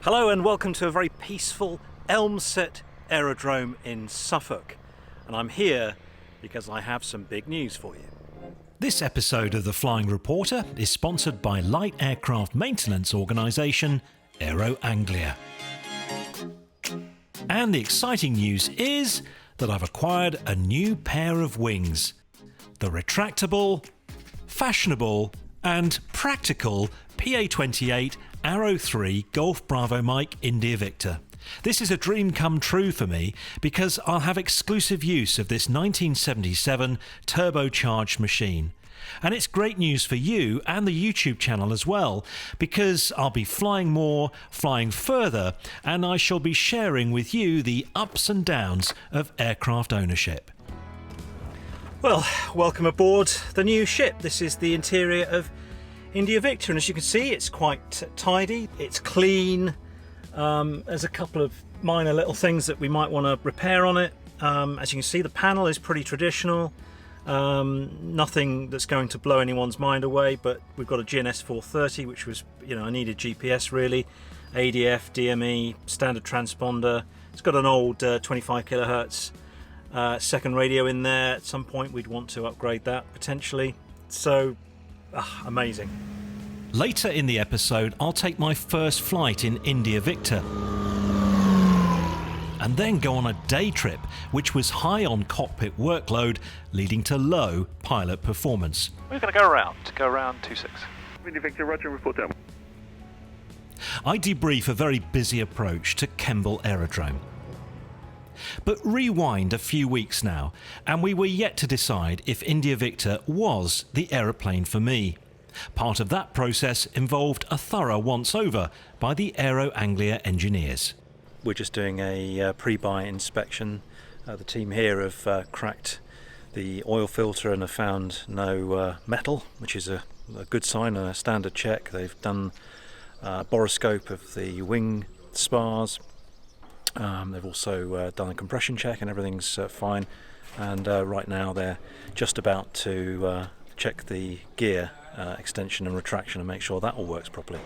Hello and welcome to a very peaceful Elmset aerodrome in Suffolk. And I'm here because I have some big news for you. This episode of The Flying Reporter is sponsored by light aircraft maintenance organisation Aero Anglia. And the exciting news is that I've acquired a new pair of wings. The retractable, fashionable and practical PA-28 Aero 3 Golf Bravo Mike India Victor. This is a dream come true for me because I'll have exclusive use of this 1977 turbocharged machine. And it's great news for you and the YouTube channel as well, because I'll be flying more, flying further, and I shall be sharing with you the ups and downs of aircraft ownership. Well, welcome aboard the new ship. This is the interior of India Victor, and as you can see, it's quite tidy, it's clean. There's a couple of minor little things that we might want to repair on it. As you can see, the panel is pretty traditional. Nothing that's going to blow anyone's mind away, but we've got a GNS 430, which was, I needed GPS really, ADF, DME, standard transponder. It's got an old 25 kilohertz second radio in there. At some point we'd want to upgrade that potentially. So amazing. Later in the episode, I'll take my first flight in India Victor and then go on a day trip which was high on cockpit workload, leading to low pilot performance. We're going to go around 26. India Victor, roger, report down. I debrief a very busy approach to Kemble Aerodrome. But rewind a few weeks now, and we were yet to decide if India Victor was the aeroplane for me. Part of that process involved a thorough once-over by the Aero Anglia engineers. We're just doing a pre-buy inspection. The team here have cracked the oil filter and have found no metal, which is a good sign and a standard check. They've done a boroscope of the wing spars. They've also done a compression check and everything's fine. And right now they're just about to check the gear extension and retraction and make sure that all works properly.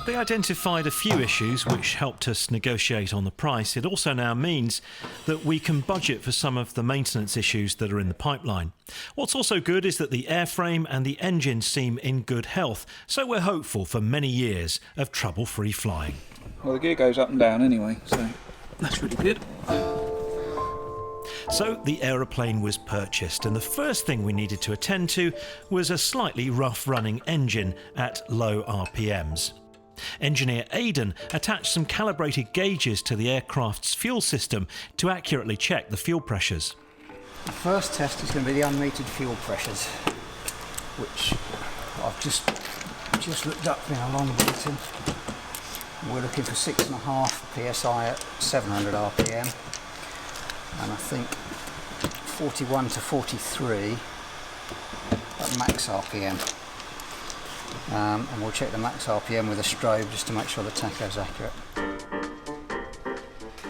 They identified a few issues which helped us negotiate on the price. It also now means that we can budget for some of the maintenance issues that are in the pipeline. What's also good is that the airframe and the engine seem in good health, so we're hopeful for many years of trouble-free flying. Well, the gear goes up and down anyway, so that's really good. So the aeroplane was purchased, and the first thing we needed to attend to was a slightly rough-running engine at low RPMs. Engineer Aidan attached some calibrated gauges to the aircraft's fuel system to accurately check the fuel pressures. The first test is going to be the unmetered fuel pressures, which I've just looked up in a long meeting. We're looking for 6.5 psi at 700 RPM, and I think 41 to 43 at max RPM. And we'll check the max RPM with a strobe just to make sure the tacho's accurate.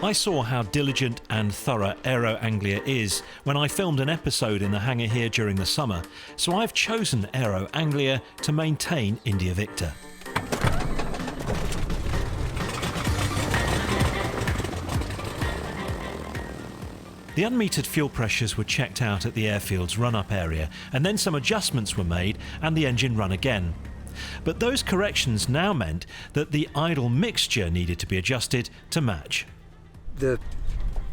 I saw how diligent and thorough Aero Anglia is when I filmed an episode in the hangar here during the summer, so I've chosen Aero Anglia to maintain India Victor. The unmetered fuel pressures were checked out at the airfield's run-up area, and then some adjustments were made and the engine run again. But those corrections now meant that the idle mixture needed to be adjusted to match. The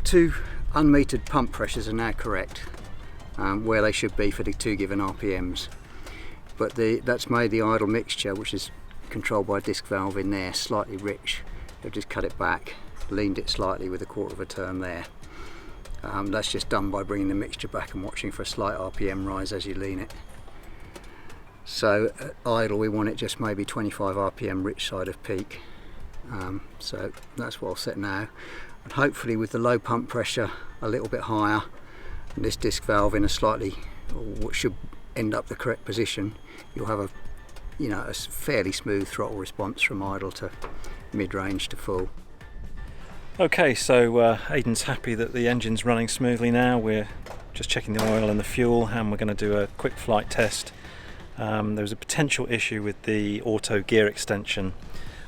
two unmetered pump pressures are now correct, where they should be for the two given RPMs. But that's made the idle mixture, which is controlled by a disc valve in there, slightly rich. They've just cut it back, leaned it slightly with a quarter of a turn there. That's just done by bringing the mixture back and watching for a slight RPM rise as you lean it. So at idle we want it just maybe 25 RPM rich side of peak. So that's what I'll set now. And hopefully with the low pump pressure a little bit higher and this disc valve in a slightly, or what should end up the correct position, you'll have a fairly smooth throttle response from idle to mid-range to full. Okay, so Aidan's happy that the engine's running smoothly now. We're just checking the oil and the fuel, and we're going to do a quick flight test. There was a potential issue with the auto gear extension,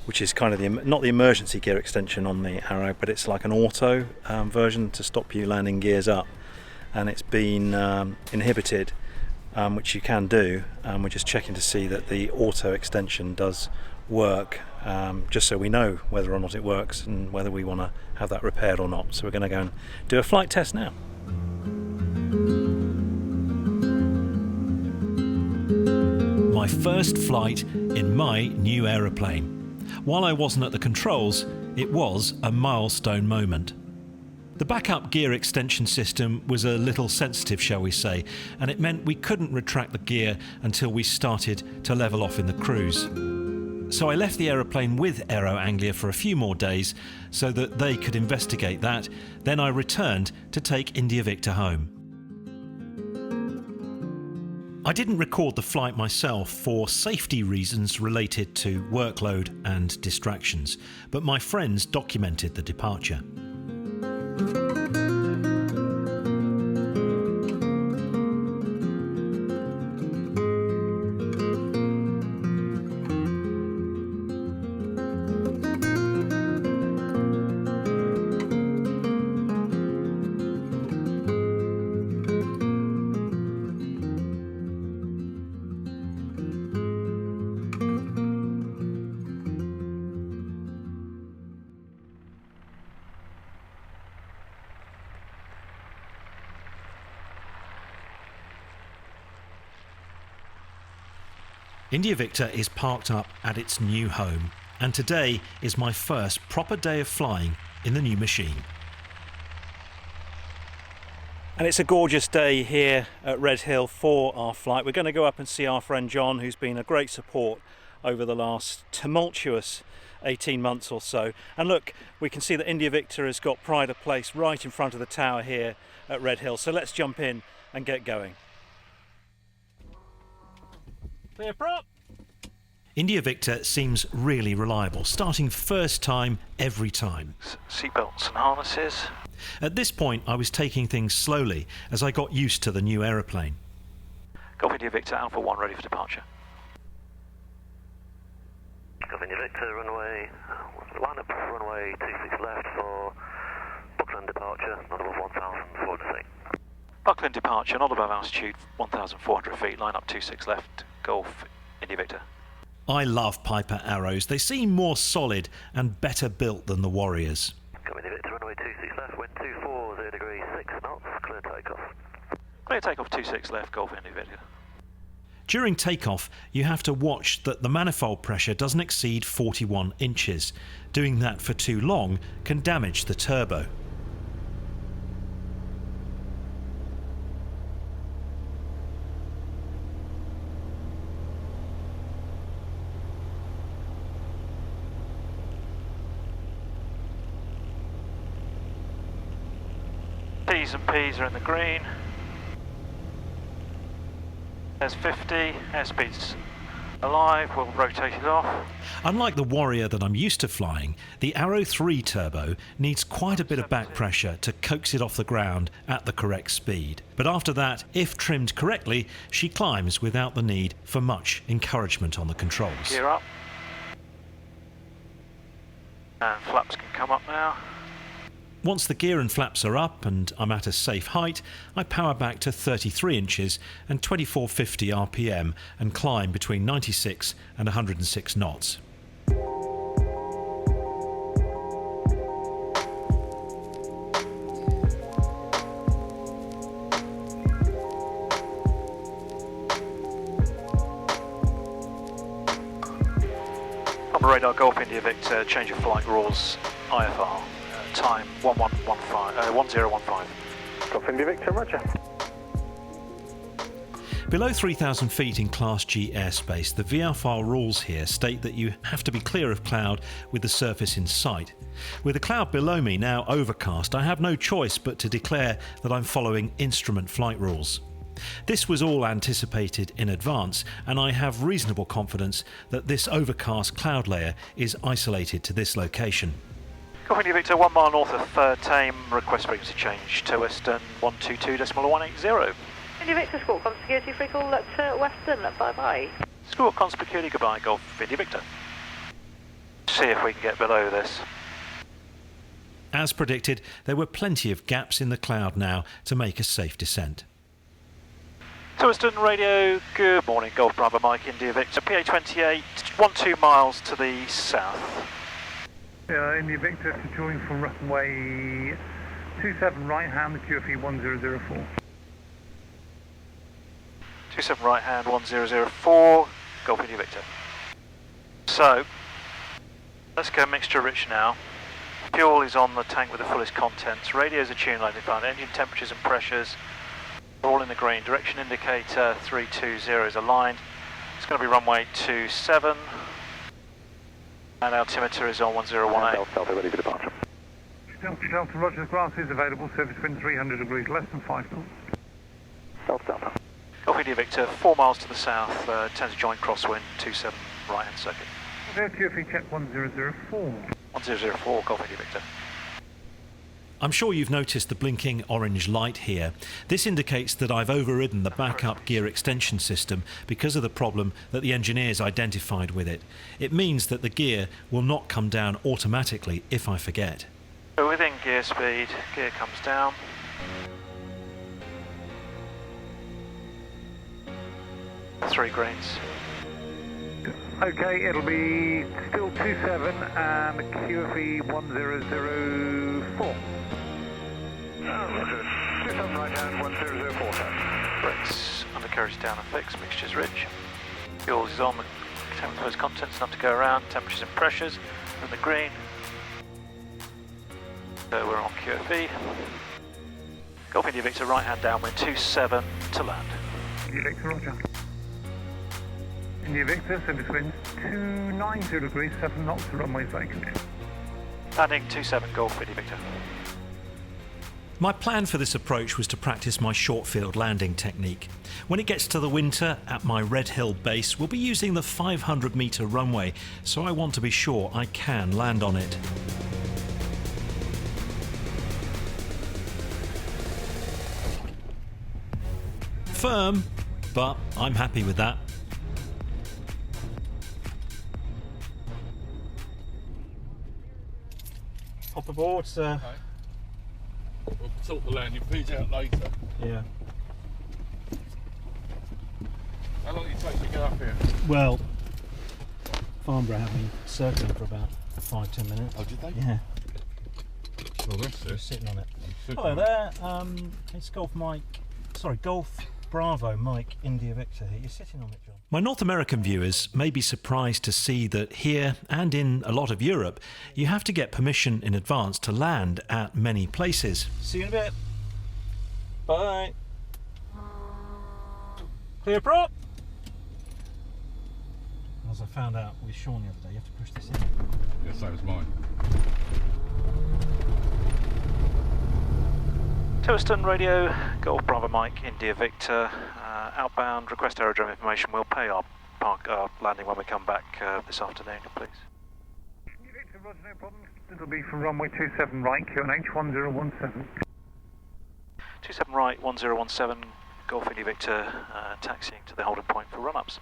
which is kind of not the emergency gear extension on the Aero, but it's like an auto version to stop you landing gears up, and it's been inhibited, which you can do. We're just checking to see that the auto extension does work, just so we know whether or not it works and whether we want to have that repaired or not. So we're going to go and do a flight test now. My first flight in my new aeroplane. While I wasn't at the controls, it was a milestone moment. The backup gear extension system was a little sensitive, shall we say, and it meant we couldn't retract the gear until we started to level off in the cruise. So I left the aeroplane with Aero Anglia for a few more days so that they could investigate that. Then I returned to take India Victor home. I didn't record the flight myself for safety reasons related to workload and distractions, but my friends documented the departure. India Victor is parked up at its new home, and today is my first proper day of flying in the new machine. And it's a gorgeous day here at Red Hill for our flight. We're going to go up and see our friend John, who's been a great support over the last tumultuous 18 months or so. And look, we can see that India Victor has got pride of place right in front of the tower here at Red Hill. So let's jump in and get going. Clear prop. India Victor seems really reliable, starting first time every time. Seatbelts and harnesses. At this point I was taking things slowly as I got used to the new aeroplane. Golf India Victor, Alpha 1 ready for departure. Golf India Victor, runway, line up runway 26 left for Buckland departure, not above 1,400 feet. Buckland departure, not above altitude 1,400 feet, line up 26 left, Golf India Victor. I love Piper Arrows. They seem more solid and better built than the Warriors. Golf India Victor, runway 26 left, wind 24, 0 degrees, 6 knots, clear takeoff. Clear takeoff 26 left, Golf India Victor. During takeoff, you have to watch that the manifold pressure doesn't exceed 41 inches. Doing that for too long can damage the turbo. T's and P's are in the green. There's 50, airspeed's alive, we'll rotate it off. Unlike the Warrior that I'm used to flying, the Aero 3 turbo needs quite a bit of back pressure to coax it off the ground at the correct speed. But after that, if trimmed correctly, she climbs without the need for much encouragement on the controls. Gear up. And flaps can come up now. Once the gear and flaps are up and I'm at a safe height, I power back to 33 inches and 2450 RPM and climb between 96 and 106 knots. On the radar, Golf India Victor, change of flight rules, IFR. Time 1015. Golf India Victor, roger. Below 3,000 feet in Class G airspace, the VFR rules here state that you have to be clear of cloud with the surface in sight. With the cloud below me now overcast, I have no choice but to declare that I'm following instrument flight rules. This was all anticipated in advance, and I have reasonable confidence that this overcast cloud layer is isolated to this location. Golf India Victor, 1 mile north of Tame, request frequency change to Western 122.180. India Victor, Squawk on security, free call at Western, bye bye. Squawk on security, goodbye, Golf India Victor. see if we can get below this. As predicted, there were plenty of gaps in the cloud now to make a safe descent. Towston Radio, good morning, Golf Bravo Mike, India Victor, PA28, 12 miles to the south. India Victor to join from runway 27 right hand, QFE 1004. 27 right hand, 1004, Golf India Victor. So, let's go mixture rich now. Fuel is on the tank with the fullest contents, radios are tuned like defined, engine temperatures and pressures are all in the green, direction indicator 320 is aligned, it's going to be runway 27 and altimeter is on 1018. Delta ready for departure. Delta Roger, grass is available, surface wind 300 degrees, less than 5 knots. Delta. Golf India Victor, 4 miles to the south, tends to join crosswind, 27 right hand circuit. QFE check 1004. 1004, Golf India Victor. I'm sure you've noticed the blinking orange light here. This indicates that I've overridden the backup gear extension system because of the problem that the engineers identified with it. It means that the gear will not come down automatically if I forget. So within gear speed, gear comes down. Three greens. Okay, it'll be still 27 and QFE 1004. Roger. 27 right hand, 1004, sir. Brakes, undercarriage down and fixed, mixture's rich. Fuel is on, the temperature contents enough to go around, temperatures and pressures, and the green. So we're on QFE. Golf India Victor, right hand downwind, 27 to land. India Victor, roger. India Victor, surface wind 292 degrees, 7 knots, the runway is vacant. Landing 27, Golf India Victor. My plan for this approach was to practice my short field landing technique. When it gets to the winter, at my Red Hill base, we'll be using the 500 metre runway, so I want to be sure I can land on it. Firm, but I'm happy with that. Hop aboard, sir. Okay. We'll sort the landing fees out later. Yeah. How long did it take to get up here? Well, Farnborough had me circling for about 5-10 minutes. Oh, did they? Yeah. Well, that's You're it. sitting on it. Sitting Hello on there. It's Golf Bravo Mike, India Victor here. You're sitting on it, John. My North American viewers may be surprised to see that here and in a lot of Europe, you have to get permission in advance to land at many places. See you in a bit. Bye. Clear prop. As I found out with Sean the other day, you have to push this in. Yeah, same as mine. Towston Radio, Golf Bravo Mike, India Victor, outbound, request aerodrome information. We'll pay our landing when we come back this afternoon, please. India Victor, roger, no problem. It'll be from runway 27 right, QNH 1017. 27 right, 1017, Golf India Victor, taxiing to the holding point for run-ups.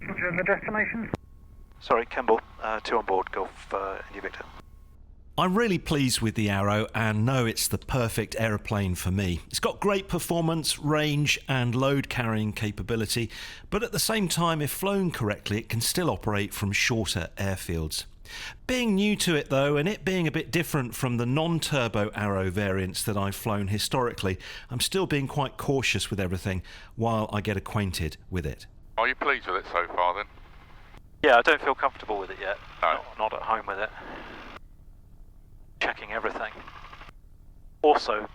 Roger, and the destination? Sorry, Kemble, 2 on board, Golf India Victor. I'm really pleased with the Aero and know it's the perfect aeroplane for me. It's got great performance, range and load carrying capability, but at the same time, if flown correctly, it can still operate from shorter airfields. Being new to it though, and it being a bit different from the non-turbo Aero variants that I've flown historically, I'm still being quite cautious with everything while I get acquainted with it. Are you pleased with it so far then? Yeah, I don't feel comfortable with it yet. No. Not at home with it. Checking everything. Also,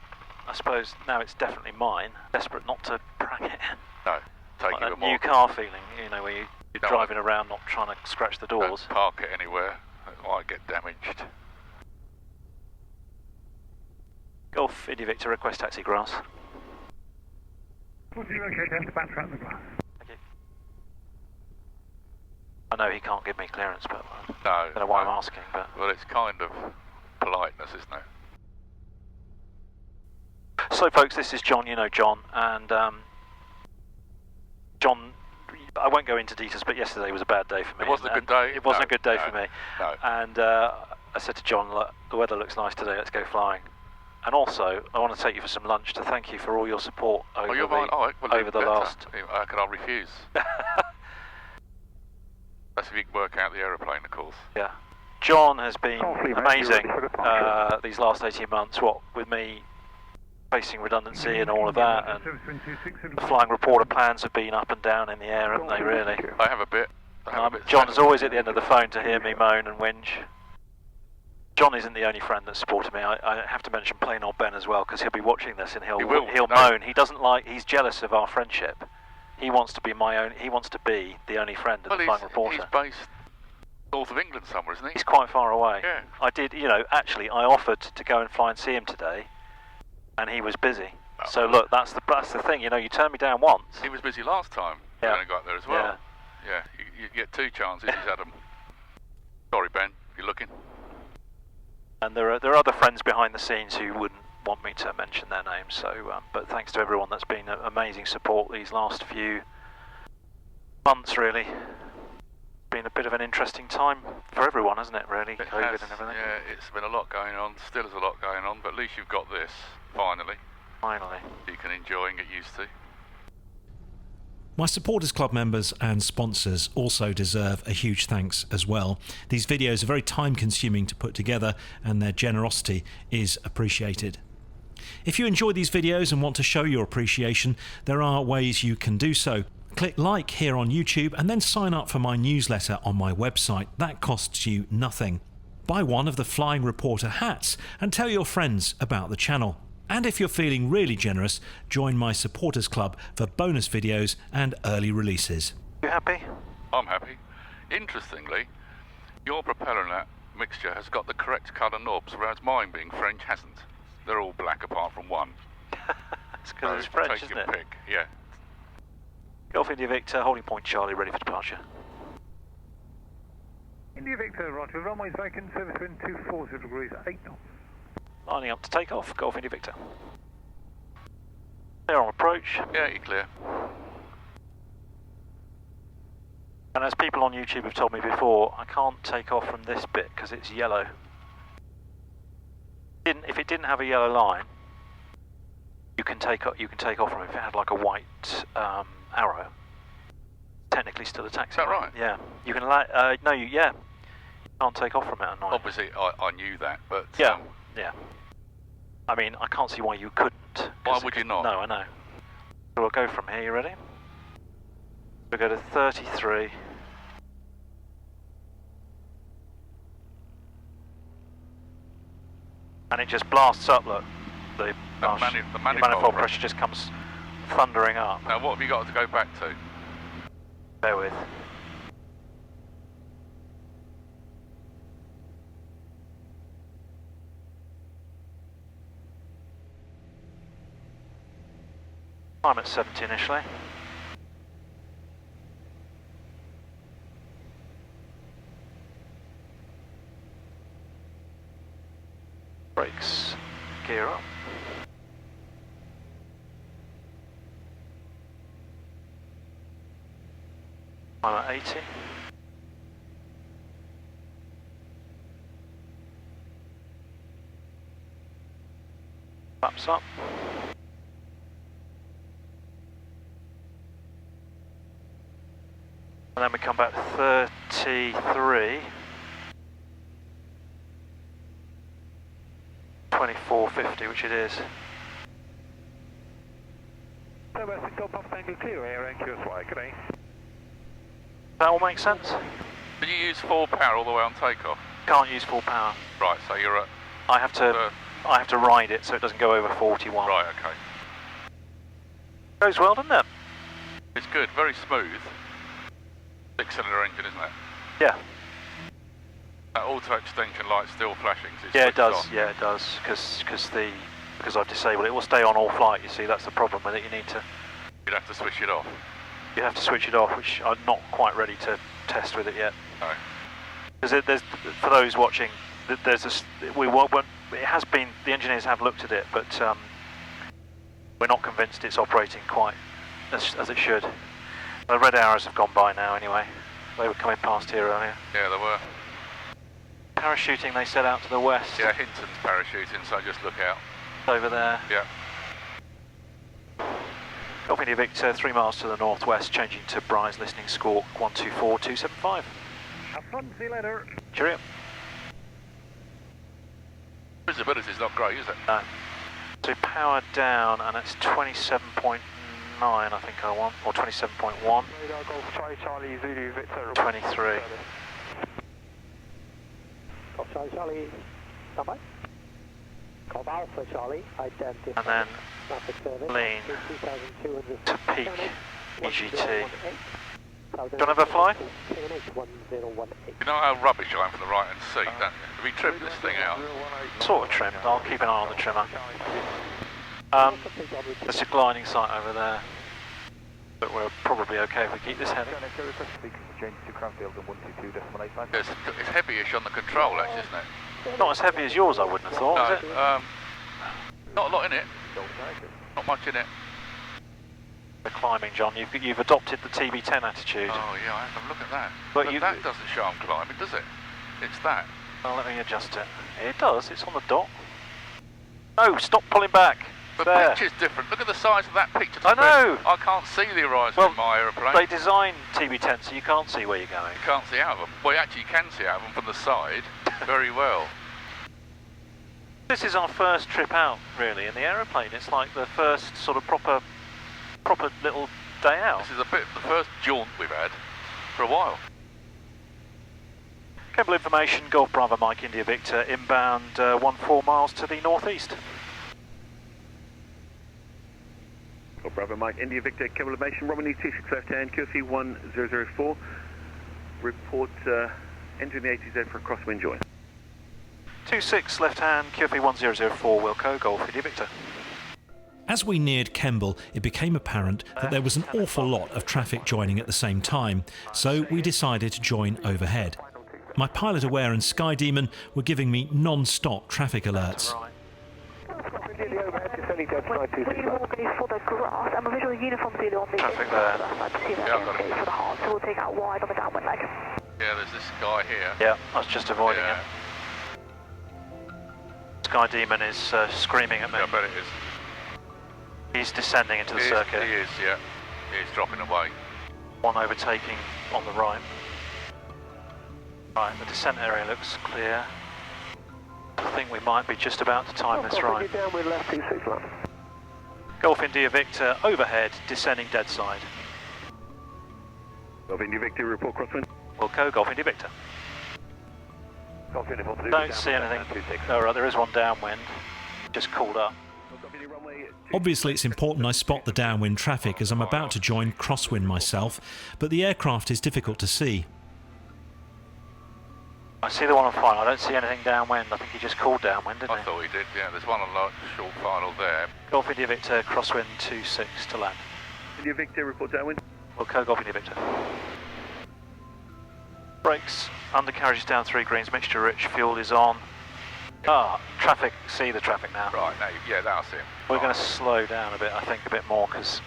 I suppose now it's definitely mine. Desperate not to prang it. No. Take Like it that more. new car feeling, you know, where you're No, driving around not trying to scratch the doors. Don't park it anywhere. It might get damaged. Golf India Victor, request taxi grass. Would you okay to enter backtrack the glass? Thank you. I know he can't give me clearance, but No. I don't know why I'm asking, but... Well, it's kind of politeness, isn't it? So folks, this is John, you know John, and John I won't go into details, but yesterday was a bad day for me. It wasn't a good day? It wasn't No, a good day no, for me. no. And I said to John, look, the weather looks nice today, let's go flying. And also, I want to take you for some lunch to thank you for all your support over Oh, you're fine. Oh, well, over the better. last... How can I refuse? That's if you can work out the aeroplane, of course. Yeah. John has been Hopefully, mate, amazing you're ready for departure. these last 18 months, what with me facing redundancy and all of that, and the flying reporter plans have been up and down in the air, haven't they, really? I have a bit. John's always at the end of the phone to hear me moan and whinge. John isn't the only friend that's supported me. I have to mention Plain Old Ben as well, because he'll be watching this and he'll moan. He doesn't like, he's jealous of our friendship. He wants to be he wants to be the only friend of the flying reporter. He's based north of England somewhere, isn't he? He's quite far away. Yeah. I did, actually I offered to go and fly and see him today, and he was busy. Oh. So look, that's the thing, you turned me down once. He was busy last time. Yeah. When I got there as well. Yeah. You get 2 chances. He's had them. Sorry, Ben, you're looking. And there are other friends behind the scenes who wouldn't want me to mention their names. So, but thanks to everyone that's been amazing support these last few months. Really, been a bit of an interesting time for everyone, hasn't it? Really, COVID and everything. Yeah, it's been a lot going on. Still is a lot going on, but at least you've got this finally. Finally, you can enjoy and get used to. My Supporters Club members and sponsors also deserve a huge thanks as well. These videos are very time consuming to put together, and their generosity is appreciated. If you enjoy these videos and want to show your appreciation, there are ways you can do so. Click like here on YouTube and then sign up for my newsletter on my website. That costs you nothing. Buy one of the Flying Reporter hats and tell your friends about the channel. And if you're feeling really generous, join my Supporters Club for bonus videos and early releases. You happy? I'm happy. Interestingly, your propeller net mixture has got the correct colour knobs, whereas mine, being French, hasn't. They're all black apart from one. It's because it's French, take isn't your it? pick. Yeah. Golf India Victor, holding point Charlie, ready for departure. India Victor, roger. Runway's vacant, service wind 240 degrees, 8 knots. Lining up to take off, Golf India Victor. Clear on approach. Yeah, you're clear. And as people on YouTube have told me before, I can't take off from this bit because it's yellow. If it didn't have a yellow line, you can take off from it. If it had like a white arrow, technically still a taxi. Is that right? Yeah. You can you can't take off from it at night. Obviously, I knew that, but yeah. I mean, I can't see why you couldn't. Why would you not? No, I know. So we'll go from here. You ready? We'll go to 33. And it just blasts up, look. The manifold pressure just comes thundering up. Now, what have you got to go back to? Bear with. I'm at 70 initially. Brakes, gear up. I'm at 80. Flaps up. And then we come back to 33. 2450, which it is. So West top off angle clear, Aero Anglia, good day. That all makes sense? Did you use full power all the way on takeoff? Can't use full power. Right, so you're at... I have to ride it so it doesn't go over 41. Right, okay. Goes well, doesn't it? It's good, very smooth. 6-cylinder engine, isn't it? Yeah. That auto extension light still flashing. Yeah, it does. Yeah, it does. Because I've disabled it. It will stay on all flight. You see, that's the problem with it. You'd have to switch it off. You have to switch it off, which I'm not quite ready to test with it yet. No. Because there's, for those watching, there's this. It has been. The engineers have looked at it, but we're not convinced it's operating quite as it should. The red arrows have gone by now anyway. They were coming past here earlier. Yeah, they were. Parachuting, they set out to the west. Yeah, Hinton's parachuting, so just look out. Over there. Yeah. Golf India Victor, 3 miles to the northwest, changing to Bry's listening squawk 124275. Have fun, see you later. Cheerio. Visibility's not great, is it? No. So power down, and it's 27.9, I think I want, or 27.1. Golf Charlie Zulu Victor. 23. Golf Charlie Charlie, stand by. Golf Alpha Charlie, identify. And then traffic service. lean 2,200 to peak EGT. Do you want to have a fly? You know how rubbish I am from the right hand seat, don't you? Have we trimmed this thing out? Sort of trimmed. I'll keep an eye on the trimmer. There's a gliding site over there, but we're probably okay if we keep this heavy. It's heavyish on the control, actually, isn't it? Not as heavy as yours, I wouldn't have thought, No, is it? not a lot in it. Not much in it. The climbing, John, you've adopted the TB10 attitude. Oh yeah, I have to look at that. But that doesn't show I'm climbing, does it? It's that. Well, let me adjust it. It does, it's on the dot. No, stop pulling back. The there. picture's different. Look at the size of that picture. I know. I can't see the horizon in my aeroplane. They designed TB10 so you can't see where you're going. You can't see out of them. Well, actually you can see out of them from the side very well. This is our first trip out, really, in the aeroplane. It's like the first sort of proper little day out. This is the first jaunt we've had for a while. Cable information, Golf Bravo Mike India Victor, inbound 14 miles to the northeast. Golf Bravo Mike India Victor, cable information, Romany 26 left hand, QFE 1004. Report entering the ATZ for crosswind join. 26 left hand, QFE 1004, Wilco, Golf India Victor. As we neared Kemble, it became apparent that there was an awful lot of traffic joining at the same time, so we decided to join overhead. My Pilot Aware and Sky Demon were giving me non-stop traffic alerts. Traffic there. Yeah, we'll take out wide on the downwind leg. Yeah, there's this guy here. Yeah, I was just avoiding him. Sky Demon is screaming at me. Yeah, I bet it is. He's descending into the circuit. He is, yeah. He's dropping away. One overtaking on the right. Right, the descent area looks clear. I think we might be just about to time this right. Golf India Victor, overhead, descending dead side. Golf India Victor, report crosswind. Wilco, Golf India Victor. Don't see anything. Oh, right, there is one downwind. Just called up. Obviously it's important I spot the downwind traffic as I'm about to join crosswind myself, but the aircraft is difficult to see. I see the one on final. I don't see anything downwind. I think he just called downwind, didn't he? I thought he did, yeah. There's one on the short final there. Golf India Victor, crosswind 26 to land. India Victor, report downwind. Wilco, Golf India Victor. Brakes, undercarriage is down 3 greens, mixture rich, fuel is on. Ah, traffic, see the traffic now. Right, now, yeah, that's him. We're going to slow down a bit, I think, a bit more, because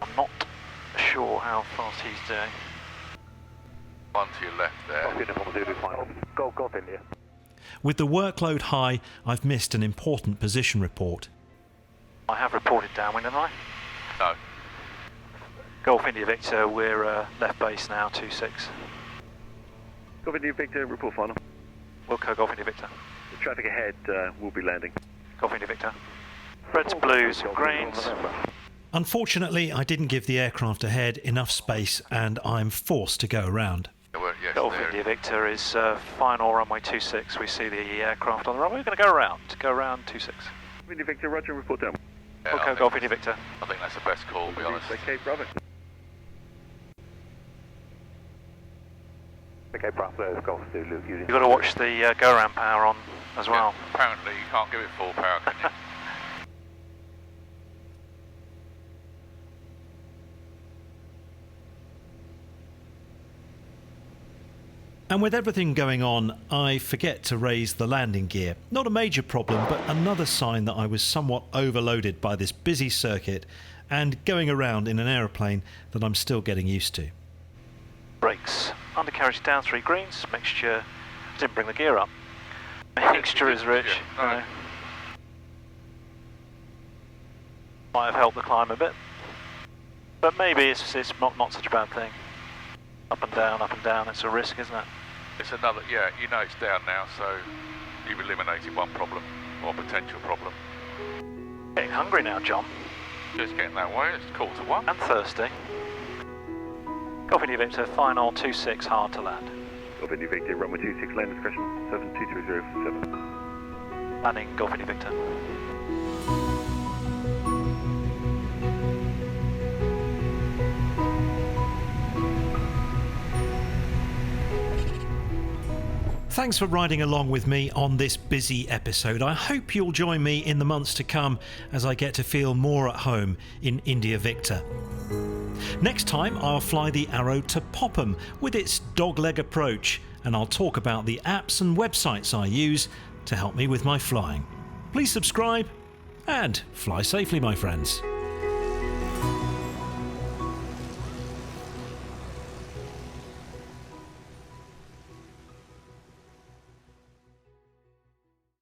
I'm not sure how fast he's doing. One to your left there. Golf India. With the workload high, I've missed an important position report. I have reported downwind, haven't I? No. Golf India Victor, we're left base now, 26. Golf India Victor, report final. Wilco, Golf India Victor. The traffic ahead will be landing. Golf India Victor. Reds, blues, greens. Unfortunately, I didn't give the aircraft ahead enough space and I'm forced to go around. Yes, Golf India Victor is final runway 26. We see the aircraft on the runway. We're going to go around 26. India Victor, roger, report down. Yeah, Wilco, Golf India Victor. I think that's the best call, to be honest. Okay, Bravo. Okay, Bravo, Golf Zulu. You've got to watch the go-around power on as well. Yeah, apparently you can't give it full power, can you? And with everything going on, I forget to raise the landing gear. Not a major problem, but another sign that I was somewhat overloaded by this busy circuit and going around in an aeroplane that I'm still getting used to. Brakes. Undercarriage down 3 greens. Mixture. Didn't bring the gear up. Mixture is rich. No. Might have helped the climb a bit. But maybe it's not such a bad thing. Up and down, it's a risk, isn't it? It's another, yeah, you know it's down now, so you've eliminated one problem, or potential problem. Getting hungry now, John. Just getting that way, it's 1:45. And thirsty. Golf India Victor, final 26, hard to land. Golf India Victor, runway 26, land discretion, 72307. Landing, Golf India Victor. Thanks for riding along with me on this busy episode. I hope you'll join me in the months to come as I get to feel more at home in India Victor. Next time I'll fly the Aero to Popham with its dogleg approach, and I'll talk about the apps and websites I use to help me with my flying. Please subscribe and fly safely, my friends.